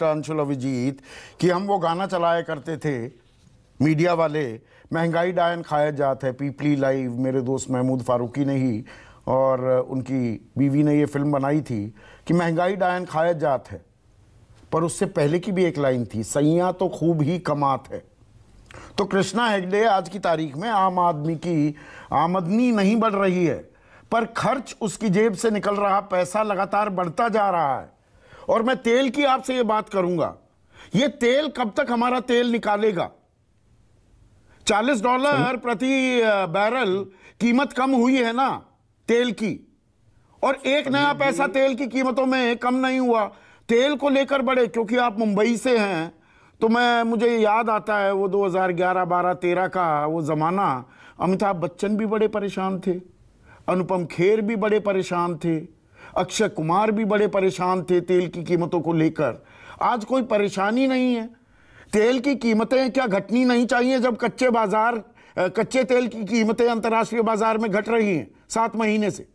Doctor Anshul Abhijit कि हम वो गाना चलाया करते थे मीडिया वाले, महंगाई डायन खाया जात है, पीपली लाइव, मेरे दोस्त महमूद फारूकी ने ही और उनकी बीवी ने ये फिल्म बनाई थी कि महंगाई डायन खाया जात है। पर उससे पहले की भी एक लाइन थी, सैया तो खूब ही कमात है। तो कृष्णा हेगड़े आज की तारीख में आम आदमी की आमदनी नहीं बढ़ रही है, पर खर्च, उसकी जेब से निकल रहा पैसा लगातार बढ़ता जा रहा है। और मैं तेल की आपसे ये बात करूंगा, ये तेल कब तक हमारा तेल निकालेगा? $40 प्रति बैरल कीमत कम हुई है ना तेल की, और एक नया पैसा तेल की कीमतों में कम नहीं हुआ। तेल को लेकर बड़े, क्योंकि आप मुंबई से हैं तो मुझे याद आता है वो 2011, 12, 13 का वो ज़माना। अमिताभ बच्चन भी बड़े परेशान थे, अनुपम खेर भी बड़े परेशान थे, अक्षय कुमार भी बड़े परेशान थे तेल की कीमतों को लेकर। आज कोई परेशानी नहीं है। तेल की कीमतें क्या घटनी नहीं चाहिए जब कच्चे तेल की कीमतें अंतर्राष्ट्रीय बाजार में घट रही हैं 7 महीने से?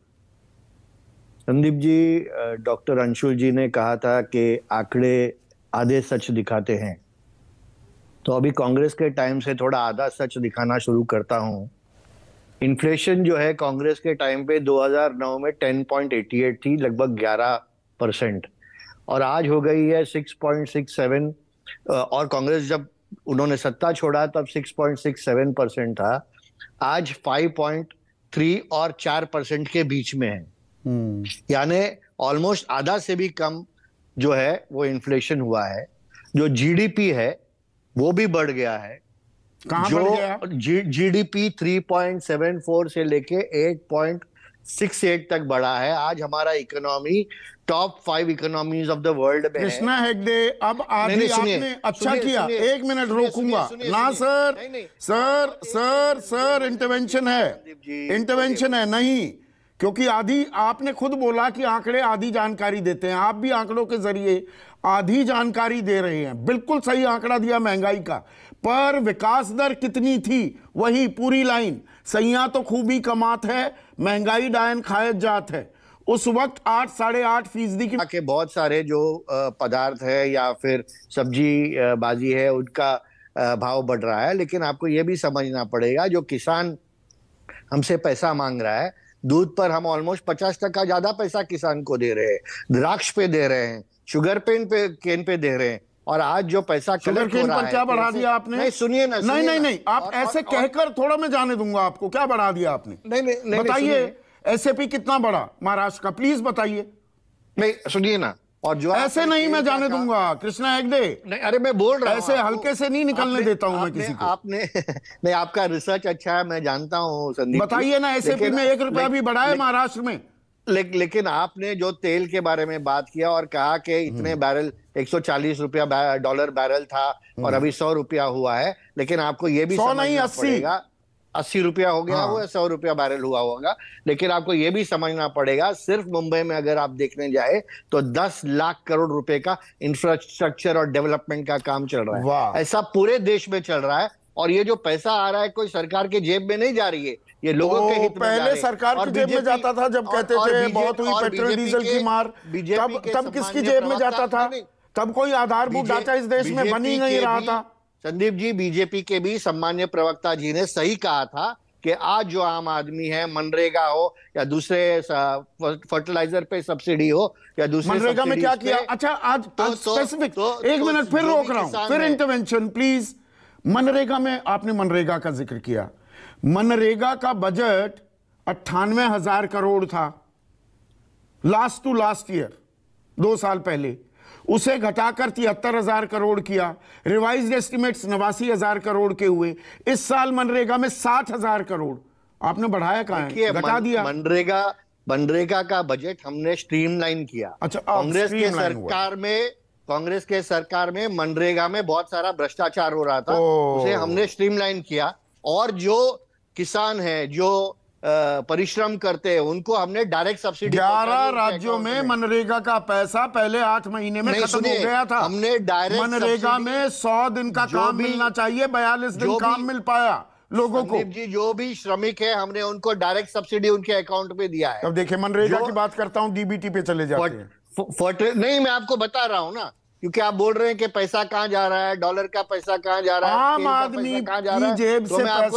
संदीप जी, डॉक्टर अंशुल जी ने कहा था कि आंकड़े आधे सच दिखाते हैं, तो अभी कांग्रेस के टाइम से थोड़ा आधा सच दिखाना शुरू करता हूं। इन्फ्लेशन जो है कांग्रेस के टाइम पे 2009 में 10.88 थी, लगभग 11%, और आज हो गई है 6.67। और कांग्रेस जब उन्होंने सत्ता छोड़ा तब 6.67% था, आज 5.3 और 4% के बीच में है। यानी ऑलमोस्ट आधा से भी कम जो है वो इन्फ्लेशन हुआ है। जो जीडीपी है वो भी बढ़ गया है। कहां बढ़ गया? जीडीपी 3.74 से लेके 8.68 तक बढ़ा है। आज हमारा economy top 5 economies of the world में है। कृष्णा हेगड़े, अब आधी आपने अच्छा किया। 1 मिनट रोकूंगा ना सर, इंटरवेंशन है नहीं, क्योंकि आधी आपने खुद बोला कि आंकड़े आधी जानकारी देते हैं। आप भी आंकड़ों के जरिए आधी जानकारी दे रहे हैं। बिल्कुल सही आंकड़ा दिया महंगाई का, पर विकास दर कितनी थी वही पूरी लाइन, सैया तो खूबी कमात है, महंगाई डायन खायत जात है। उस वक्त 8 साढ़े 8% की बहुत सारे जो पदार्थ है या फिर सब्जी बाजी है उनका भाव बढ़ रहा है। लेकिन आपको यह भी समझना पड़ेगा, जो किसान हमसे पैसा मांग रहा है, दूध पर हम ऑलमोस्ट 50% ज्यादा पैसा किसान को दे रहे हैं, द्राक्ष पे दे रहे हैं, शुगर केन पे दे रहे हैं। और आज जो पैसा शुगर केन पर क्या बढ़ा दिया आपने? नहीं सुनिए ना, नहीं, आप ऐसे कहकर थोड़ा मैं जाने दूंगा आपको। क्या बढ़ा दिया आपने? नहीं बताइए, एसएपी कितना बढ़ा महाराष्ट्र का, प्लीज बताइए। नहीं सुनिए ना, और जो ऐसे नहीं मैं जाने दूंगा कृष्णा हेगड़े। नहीं, अरे मैं बोल रहा हूं, ऐसे हल्के से नहीं निकलने देता हूं मैं किसी को। आपने नहीं, आपका रिसर्च अच्छा है, मैं जानता हूं संदीप। बताइए ना, एसएपी में 1 रुपया भी बढ़ा है महाराष्ट्र में? लेकिन आपने जो तेल के बारे में बात किया और कहा कि इतने बैरल, $140 बैरल था और अभी $100 हुआ है। लेकिन आपको ये भी समझना पड़ेगा, $80 हो गया वो, $100 बैरल हुआ होगा। लेकिन आपको यह भी समझना पड़ेगा, सिर्फ मुंबई में अगर आप देखने जाए तो 10 लाख करोड़ रुपए का इंफ्रास्ट्रक्चर और डेवलपमेंट का काम चल रहा है। ऐसा पूरे देश में चल रहा है। और ये जो पैसा आ रहा है कोई सरकार के जेब में नहीं जा रही है, ये लोगों के हित में जा रही है। पहले सरकार की जेब में जाता था जब कहते थे बहुत हुई पेट्रोल डीजल की मार, तब किसकी जेब में जाता था? तब कोई आधारभूत ढांचा इस देश में बन ही नहीं रहा था। संदीप जी, बीजेपी के भी सम्मान्य प्रवक्ता जी ने सही कहा था कि आज जो आम आदमी है, मनरेगा हो या दूसरे फर्टिलाइजर पे सब्सिडी हो या दूसरे, मनरेगा में क्या किया? अच्छा, आज स्पेसिफिक 1 मिनट फिर रोक रहा हूं, फिर इंटरवेंशन प्लीज। मनरेगा में आपने मनरेगा का जिक्र किया। मनरेगा का बजट 98,000 करोड़ था लास्ट टू लास्ट ईयर, 2 साल पहले। उसे घटाकर 73,000 करोड़ किया। रिवाइज्ड एस्टिमेट्स 89,000 करोड़ के हुए। इस साल मनरेगा में 60,000 करोड़ आपने बढ़ाया कहां है? घटा दिया। मनरेगा का बजट हमने स्ट्रीमलाइन किया। अच्छा, कांग्रेस के सरकार में मनरेगा में बहुत सारा भ्रष्टाचार हो रहा था, उसे हमने स्ट्रीमलाइन किया। और जो किसान है, जो परिश्रम करते हैं, उनको हमने डायरेक्ट सब्सिडी 11 राज्यों में मनरेगा का पैसा पहले 8 महीने में खत्म हो गया था। हमने डायरेक्ट मनरेगा में 100 दिन का काम मिलना चाहिए, 42 दिन काम मिल पाया लोगों को। जी, जो भी श्रमिक है हमने उनको डायरेक्ट सब्सिडी उनके अकाउंट पे दिया है। अब देखिए, मनरेगा की बात करता हूं, डीबीटी पे चले जाते हैं। नहीं, मैं आपको बता रहा हूं ना क्योंकि आप बोल रहे हैं कि पैसा कहाँ जा रहा है, डॉलर का पैसा कहाँ जा रहा है, आम तेल का आदमी पैसा कहाँ जा रहा की है, जेब तो से मैं आपको पैसा